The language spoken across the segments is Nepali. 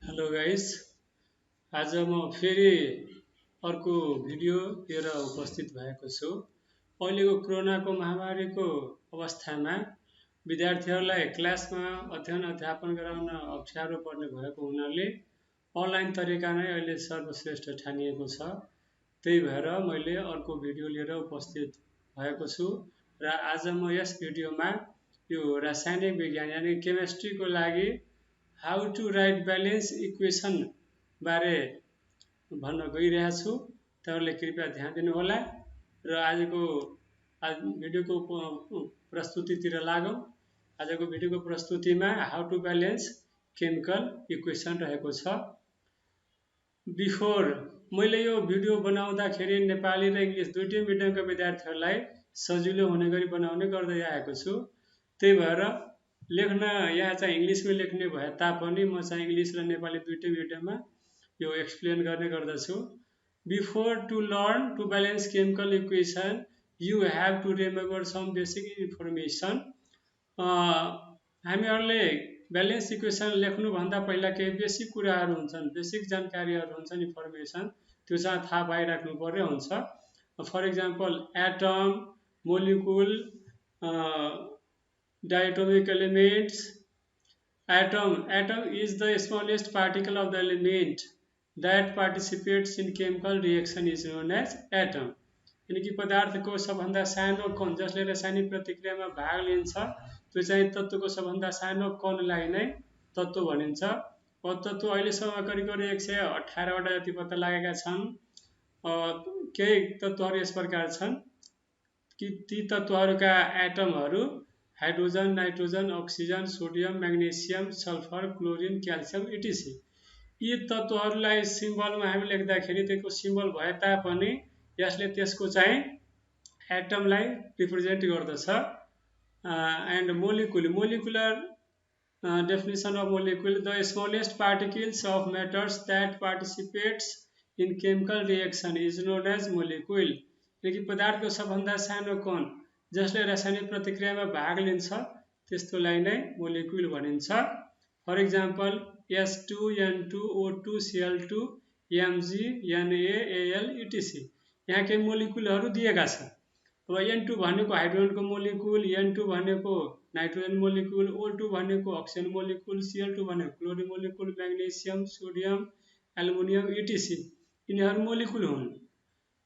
हेलो गाइस, आज म फेरि अर्को भिडियो लिएर उपस्थित भएको छु। अहिलेको कोरोनाको महामारीको अवस्थामा विद्यार्थीहरूलाई क्लासमा अध्ययन अध्यापन गराउन अप्ठ्यारो पर्ने भएको हुनाले अनलाइन तरिका नै अहिले सर्वश्रेष्ठ ठानिएको छ। त्यही भएर मैले अर्को भिडियो लिएर उपस्थित भएको छु र आज म यस भिडियोमा यो रासायनिक विज्ञान यानि केमिस्ट्रीको लागि how to write balance equation बारे भन्न गइरहेको छु। तपाईँहरूले कृपया ध्यान दिनुहोला र आज भिडियोको प्रस्तुतितिर लागौँ। आजको भिडियोको प्रस्तुतिमा how to balance chemical equation रहेको छ। बिफोर मैले यो भिडियो बनाउँदाखेरि नेपाली र इङ्ग्लिस दुईटै मिडियमका विद्यार्थीहरूलाई सजिलो हुने गरी बनाउने गर्दै आएको छु। त्यही भएर लेख्न यहाँ चाहिँ इङ्ग्लिसमै लेख्ने भए तापनि म चाहिँ इङ्ग्लिस र नेपाली दुईटै मिडियममा यो एक्सप्लेन गर्ने गर्दछु। Before to learn to balance chemical equation you have to remember some basic information. हामीहरूले ब्यालेन्स इक्वेसन लेख्नुभन्दा पहिला केही बेसिक कुराहरू हुन्छन्, बेसिक जानकारीहरू हुन्छन्, इन्फर्मेसन त्यो चाहिँ थाहा पाइराख्नु पर्ने हुन्छ। For example atom, molecule, diatomic elements. Atom is the smallest particle of the element that participates in chemical reaction is known as atom. यानी कि पदार्थको सबभन्दा सानो कण जसले रासायनिक प्रतिक्रियामा भाग लिन्छ त्यो चाहिँ तत्त्वको सबभन्दा सानो कणलाई नै तत्त्व भनिन्छ। तत्त्व अहिलेसम्म करिब 118 वटा जति पत्ता लागेका छन्। केही तत्त्वहरू यस प्रकार छन् कि ती तत्त्वहरूका एटमहरू hydrogen, nitrogen, oxygen, sodium, magnesium, sulphur, chlorine, calcium etc. यी तत्त्वहरूलाई सिम्बलमा हामी लेख्दाखेरि त्यसको सिम्बल भए तापनि यसले त्यसको चाहिँ एटमलाई रिप्रेजेन्ट गर्दछ। And molecular definition of molecule the smallest particles of matters that participates in chemical reaction is known as molecule. यानि कि पदार्थको सबभन्दा सानो कण जसले रासायनिक प्रतिक्रियामा भाग लिन्छ त्यस्तोलाई नै मोलिकुल भनिन्छ। For example S2, N2, O2, Cl2, Mg, Na, Al etc. यहाँ केही मोलिकुलहरू दिएका छन्। अब N2 भनेको हाइड्रोजनको मोलिकुल, N2 भनेको नाइट्रोजन मोलिकुल, O2 भनेको अक्सिजन मोलिकुल, Cl2 भनेको chlorine molecule, magnesium, sodium, aluminium etc यिनीहरू मोलिकुल हुन्।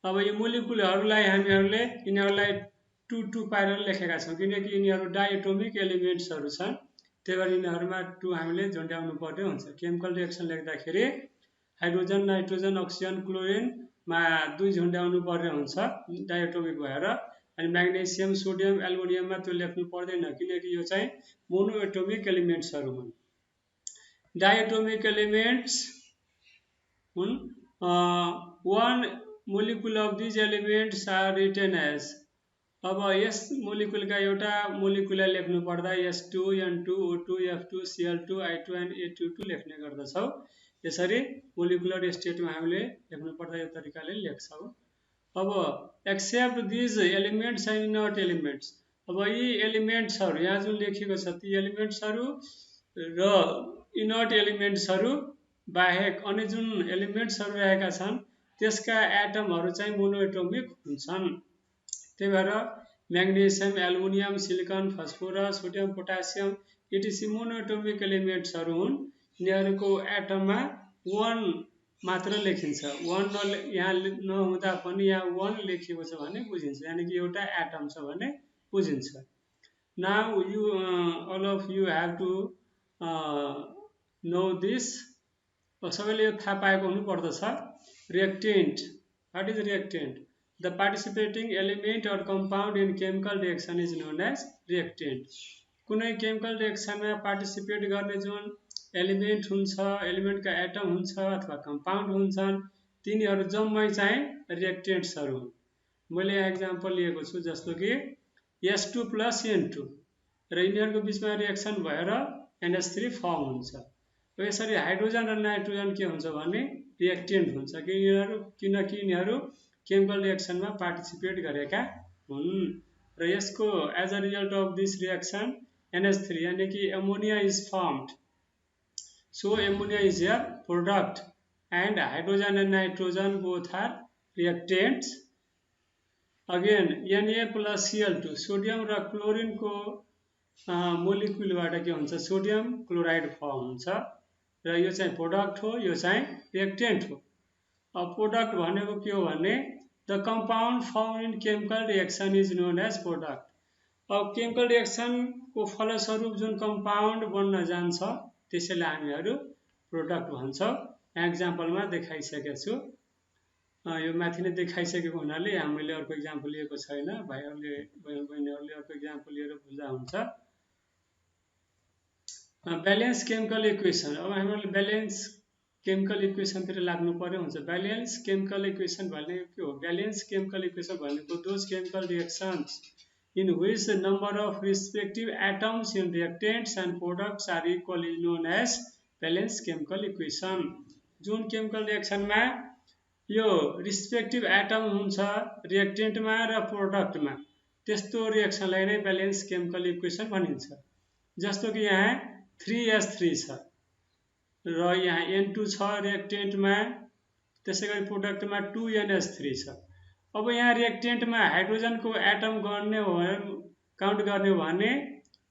अब यो मोलिकुलहरूलाई हामीहरूले यिनीहरूलाई 2 पारेर लेखेका छौँ किनकि यिनीहरू डाइएटोमिक एलिमेन्ट्सहरू छन्। त्यही भएर यिनीहरूमा 2 हामीले झुन्ड्याउनु पर्ने हुन्छ। केमिकल रिएक्सन लेख्दाखेरि हाइड्रोजन, नाइट्रोजन, अक्सिजन, क्लोरिनमा 2 झुन्ड्याउनु पर्ने हुन्छ डाइएटोमिक भएर। अनि म्याग्नेसियम, सोडियम, एल्युमिनियममा त्यो लेख्नु पर्दैन किनकि यो चाहिँ मोनोएटोमिक एलिमेन्ट्सहरू हुन्। डाइएटोमिक एलिमेन्ट्स हुन्। one molecule of these elements are written as। अब यस मोलिकुलका एउटा मोलिकुललाई लेख्नु पर्दा S2, N2, O2, F2, Cl2, I2 and A22 लेख्ने गर्दछौँ। यसरी मोलिकुलर स्टेटमा हामीले लेख्नु पर्दा यो तरिकाले लेख्छौँ। अब except these elements and inert elements. अब यी एलिमेन्ट्सहरू यहाँ जुन लेखिएको छ ती एलिमेन्ट्सहरू र इनर्ट एलिमेन्ट्सहरू बाहेक अन्य जुन एलिमेन्ट्सहरू रहेका छन् त्यसका एटमहरू चाहिँ मोनोएटोमिक हुन्छन्। त्यही भएर magnesium, aluminium, silicon, phosphorus, sodium, potassium etc monoatomic एलिमेन्ट्सहरू हुन्। यिनीहरूको एटममा 1 मात्र लेखिन्छ। 1 यहाँ नहुँदा पनि यहाँ 1 लेखिएको छ भने बुझिन्छ, यानि कि एउटा एटम छ भने बुझिन्छ। Now you all of you have to know this. सबैले यो थाहा पाएको हुनुपर्दछ। Reactant, what is reactant? The participating element or compound in chemical reaction is known as reactant। कुनै केमिकल रिएक्सनमा पार्टिसिपेट गर्ने जुन एलिमेन्ट हुन्छ, एलिमेन्टका एटम हुन्छ अथवा कम्पाउन्ड हुन्छन् तिनीहरू जम्मै चाहिँ रिएक्टेन्ट्सहरू हुन्। मैले यहाँ एक्जाम्पल लिएको छु जस्तो कि S2 + N2 र यिनीहरूको बिचमा रिएक्सन भएर NH3 फर्म हुन्छ। यसरी हाइड्रोजन र नाइट्रोजन के हुन्छ भने रिएक्टेन्ट हुन्छ किनकि यिनीहरू केमिकल रिएक्सनमा पार्टिसिपेट गरेका हुन्। र यसको as a result of this reaction NH3 यानी कि ammonia is formed. So ammonia is your product, and hydrogen and nitrogen both are reactants. Again Na plus Cl2 sodium र क्लोरिन को मोलिक्युलबाट के हुन्छ सोडियम क्लोराइड फर्म हुन्छ र यो चाहिँ प्रोडक्ट हो, यो चाहिँ रिएक्टेन्ट हो। अब प्रोडक्ट भनेको के हो भने the compound form in chemical reaction is known as product. अब केमिकल रिएक्शन को फलस्वरूप जुन कंपाउंड बन्न जान्छ त्यसैलाई हामीहरू प्रोडक्ट भन्छौँ। यहाँ एक्जाम्पलमा देखाइसकेको छु, यो माथि नै देखाइसकेको हुनाले यहाँ मैले अर्को एक्जाम्पल लिएको छैन, भाइहरूले बहिनीहरूले अर्को एक्जाम्पल लिएर बुझ्दा हुन्छ। ब्यालेन्स केमिकल इक्वेसन, अब हामीहरूले ब्यालेन्स केमिकल इक्वेसनतिर लाग्नु पर्यो हुन्छ। ब्यालेन्स केमिकल इक्वेसन भनेको के हो? ब्यालेन्स केमिकल इक्वेसन भनेको those chemical reactions in which the number of respective atoms in reactants and products are equal is known as balanced chemical equation। जुन केमिकल रिएक्सनमा यो रिस्पेक्टिभ एटम हुन्छ रिएक्टेन्टमा र प्रोडक्टमा, त्यस्तो रिएक्सनलाई नै ब्यालेन्स केमिकल इक्वेसन भनिन्छ। जस्तो कि यहाँ 3s3 छ र यहाँ n2 छ रिएक्टेन्टमा, त्यसैगरी प्रोडक्टमा 2ns3 छ। अब यहाँ रिएक्टेन्ट में हाइड्रोजन को एटम गर्ने हो काउंट गर्ने हो भने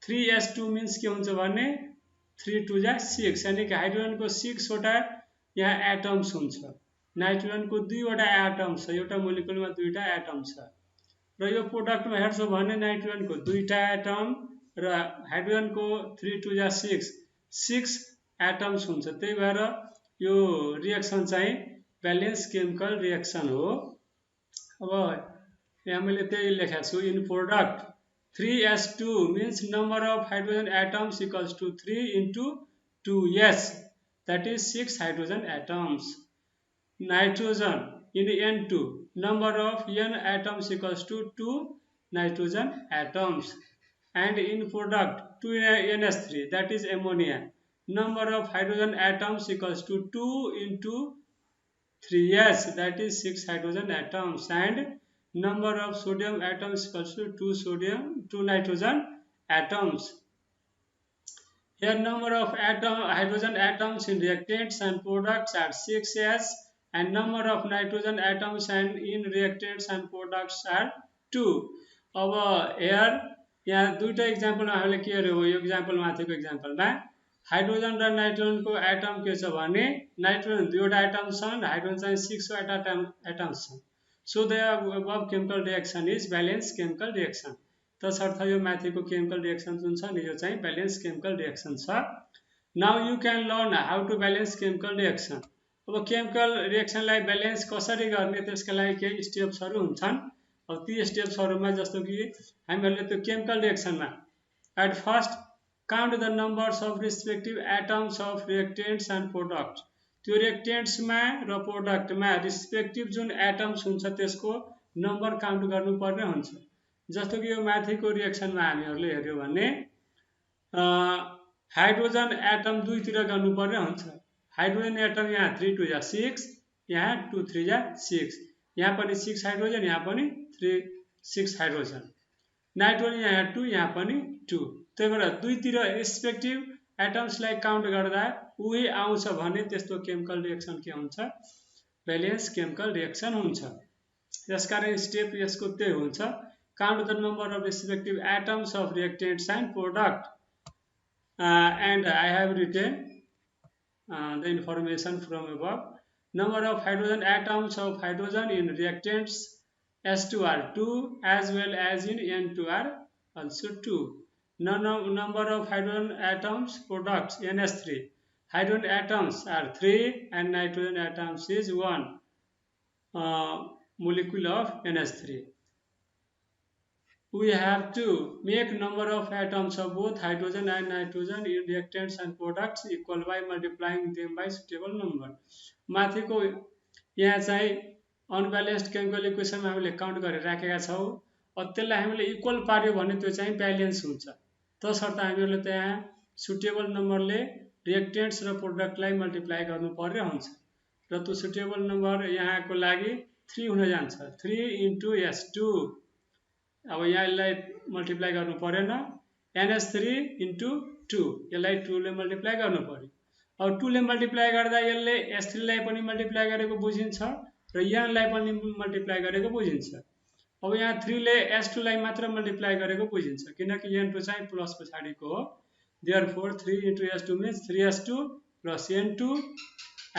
3s2 मीन्स के हुन्छ भने 3 2 जा 6, यानी कि हाइड्रोजन को 6 वटा यहाँ एटम्स हुन्छ, नाइट्रोजन को 2 वटा एटम छ, एउटा मोलिकुलमा 2 टा एटम छ। र यो प्रोडक्ट में हेर्छौं भने नाइट्रोजन को 2 टा एटम र हाइड्रोजन को 3 2 जा 6 एटम्स हुन्छ। त्यही भएर यो रिएक्सन चाहिँ ब्यालेन्स केमिकल रिएक्सन हो। अब यहाँ मैले त्यही लेखेको छु, in product 3s2 means number of hydrogen atoms equals to 3 into 2s, that is 6 hydrogen atoms. Nitrogen in n2 number of n atoms equals to 2 nitrogen atoms, and in product 2ns3 that is ammonia, number of hydrogen atoms equals to 2 into 3s, that is 6 hydrogen atoms, and number of sodium atoms equals to 2 nitrogen atoms. Here number of hydrogen atoms in reactants and products are 6s, and number of nitrogen atoms and in reactants and products are 2. अब यहाँ दुईटा एक्जाम्पलमा हामीले के गर्यो, यो एक्जाम्पल माथिको एक्जाम्पलमा हाइड्रोजन र नाइट्रोजन को एटम के छ भने नाइट्रोजन 2 वटा एटम्स छन्, हाइड्रोजन चाहिँ 6 वटा एटम्स छन्। So the above chemical reaction is balance chemical reaction. तसर्थ यो माथिको केमिकल रिएक्सन जुन छ नि यो चाहिँ ब्यालेन्स केमिकल रिएक्सन छ। Now you can learn how to balance chemical reaction. अब केमिकल रिएक्सनलाई ब्यालेन्स कसरी गर्ने त्यसका लागि केही स्टेप्सहरू हुन्छन्। अब ती स्टेप्सहरूमा जस्तो कि हामीहरूले त्यो केमिकल रिएक्सनमा at first count the numbers of respective atoms of reactants and product। त्यो रिएक्टेन्ट्स में र प्रोडक्ट में रिस्पेक्टिभ जुन एटम्स हुन्छ त्यसको नंबर काउंट गर्नु पर्ने हुन्छ। जस्तो कि यो माथिको रिएक्सन में हामीहरूले हेर्यो भने हाइड्रोजन एटम दुईतिर गर्नु पर्ने हुन्छ। हाइड्रोजन एटम यहाँ 3 2 जा 6, यहाँ 2 3 जा 6, यहाँ पनि 6 हाइड्रोजन, यहाँ पनि 6 हाइड्रोजन। नाइट्रोजन यहाँ 2, यहाँ पनि 2। त्यही भएर दुईतिर रेस्पेक्टिभ एटम्सलाई काउंट गर्दा उही आउँछ भने त्यस्तो केमिकल रिएक्सन के हुन्छ, ब्यालेन्स केमिकल रिएक्सन हुन्छ। त्यसकारण स्टेप यसको त्यही हुन्छ, count the number of respective atoms of reactants and product, and I have written the information from above. Number of hydrogen atoms of hydrogen in reactants S2 are 2 as well as in N2 are also 2. Number of hydrogen atoms products NS3, hydrogen atoms are 3 and nitrogen atoms is 1 molecule of NS3. We have to make number of atoms of both hydrogen and nitrogen in reactants and products equal by multiplying them by suitable number। माथिको यहाँ चाहिँ अनब्यालेन्स्ड केमिकल इक्वेसन में हामीले काउंट गरेर राखेका छौं। अब त्यसलाई हामीले इक्वल पार्यो भने त्यो चाहिँ ब्यालेन्स हुन्छ। तसर्थ हामीहरूले त्यहाँ सुटेबल नम्बरले रिएक्टेन्ट्स र प्रोडक्टलाई मल्टिप्लाई गर्नु पर्ने हुन्छ र त्यो सुटेबल नम्बर यहाँको लागि 3 हुन जान्छ। 3 into S2, अब यसलाई मल्टिप्लाई गर्नु परेन, NS3 into 2, यसलाई 2 ले मल्टिप्लाई गर्नु पर्यो। अब 2 ले मल्टिप्लाई गर्दा यसले S3 लाई पनि मल्टिप्लाई गरेको बुझिन्छ र n लाई पनि मल्टिप्लाई गरेको बुझिन्छ। अब यहाँ 3 ले S2 लाई मात्र मल्टिप्लाई गरेको बुझिन्छ किनकि n2 चाहिँ प्लस पछाडिको हो। Therefore 3 into S2 means 3S2 plus N2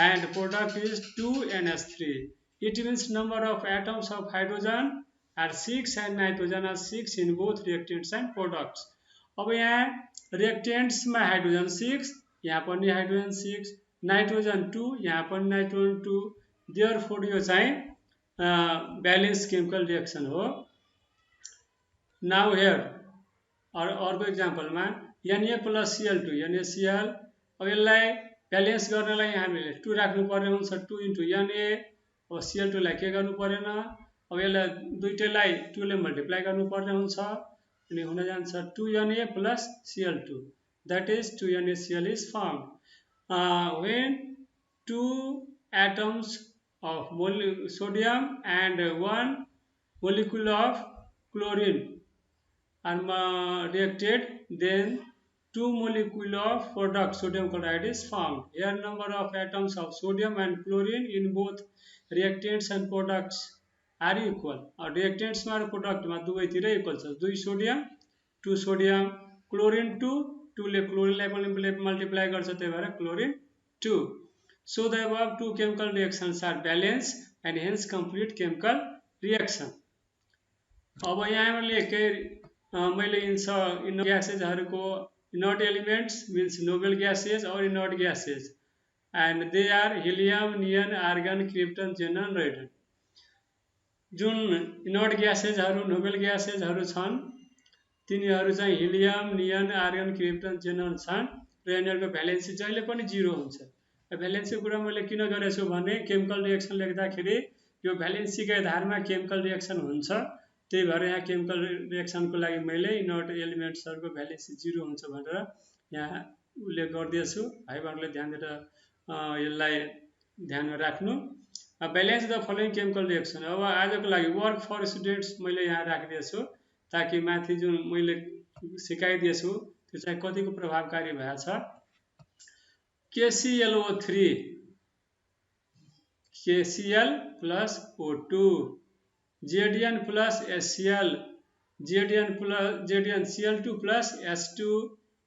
and product is 2NS3. It means number of atoms of hydrogen are 6 and nitrogen are 6 in both reactants and products. अब यहाँ reactants में हाइड्रोजन 6, यहाँ पनि हाइड्रोजन 6, नाइट्रोजन 2, यहाँ पनि नाइट्रोजन 2, therefore यो चाहिँ बैलेंस केमिकल रिएक्शन हो। Now here अर्को एक्जाम्पल में Na plus Cl2 NaCl, अब यसलाई बैलेंस गर्नलाई हामीले 2 राख्नु पर्ने हुन्छ 2 into Na। अब Cl2 लाई के गर्नु परेन, अब यसलाई दुईटैलाई 2 ले मल्टिप्लाई गर्नु पर्ने हुन्छ अनि हुन जान्छ 2Na plus Cl2, that is 2NaCl is formed when 2 atoms of sodium and 1 molecule of chlorine are reacted, then 2 molecule of product sodium chloride is formed. Here number of atoms of sodium and chlorine in both reactants and products are equal. और reactants में product में दुवैतिर equal छ, 2 sodium 2 sodium, chlorine 2 2 ले chlorine लाई multiply गर्छ त्यही भएर chlorine 2. So the above two chemical reactions are balanced and hence complete chemical reaction. अब यहाँ मैले inert ग्यासेजहरुको inert elements means noble gases or inert gases, and they are helium, neon, argon, krypton, xenon, radon. जुन inert gases noble gases छन् तिनीहरू चाहिँ helium, neon, argon, krypton, xenon छन् र यिनीहरुको भ्यालेन्सी जहिले पनि 0 हुन्छ। भ्यालेन्सी कुरा मैले किन गरेछु भने केमिकल रिएक्सन लेख्दाखेरि यो भ्यालेन्सीकै आधारमा केमिकल रिएक्सन हुन्छ, त्यही भएर यहाँ केमिकल रिएक्सनको लागि मैले इनर्ट एलिमेन्ट्सहरुको भ्यालेन्सी 0 हुन्छ भनेर यहाँ उल्लेख गर्दैछु। भाइहरुले ध्यान दिएर यसलाई ध्यानमा राख्नु। Balance the following chemical reaction. अब आजको लागि वर्क फर स्टुडेन्ट्स मैले यहाँ राखिदिएछु ताकि माथि जुन मैले सिकाइदिएछु त्यो चाहिँ कतिको प्रभावकारी भएछ। KClO3 KCl plus O2, Zn plus HCl, Zncl2 plus S2,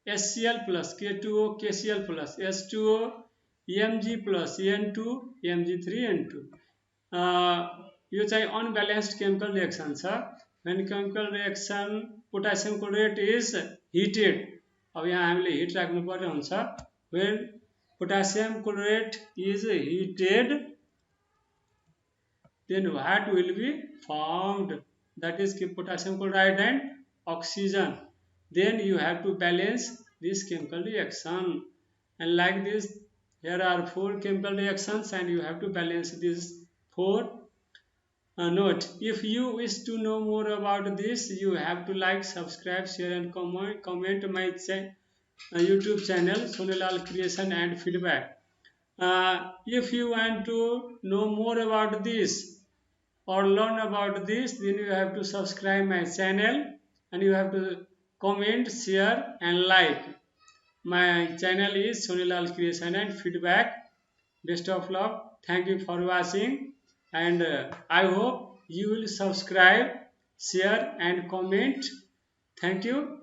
HCl plus K2O, KCl plus S2O, Mg plus N2, Mg3N2. यो चाहिँ अनब्यालेन्स्ड केमिकल रिएक्सन छ। When chemical reaction potassium chlorate is heated, अब यहाँ हामीले हिट राख्नु पर्ने हुन्छ। When potassium chlorate is heated, then what will be formed? That is potassium chloride and oxygen. Then you have to balance this chemical reaction, and like this here are 4 chemical reactions and you have to balance these 4. Note, if you wish to know more about this, you have to like, subscribe, share and comment my YouTube channel Sonilal Creation and Feedback. If you want to know more about this or learn about this, then you have to subscribe my channel and you have to comment, share and like. My channel is Sonilal Creation and Feedback. Best of luck. Thank you for watching, and I hope you will subscribe, share and comment. Thank you.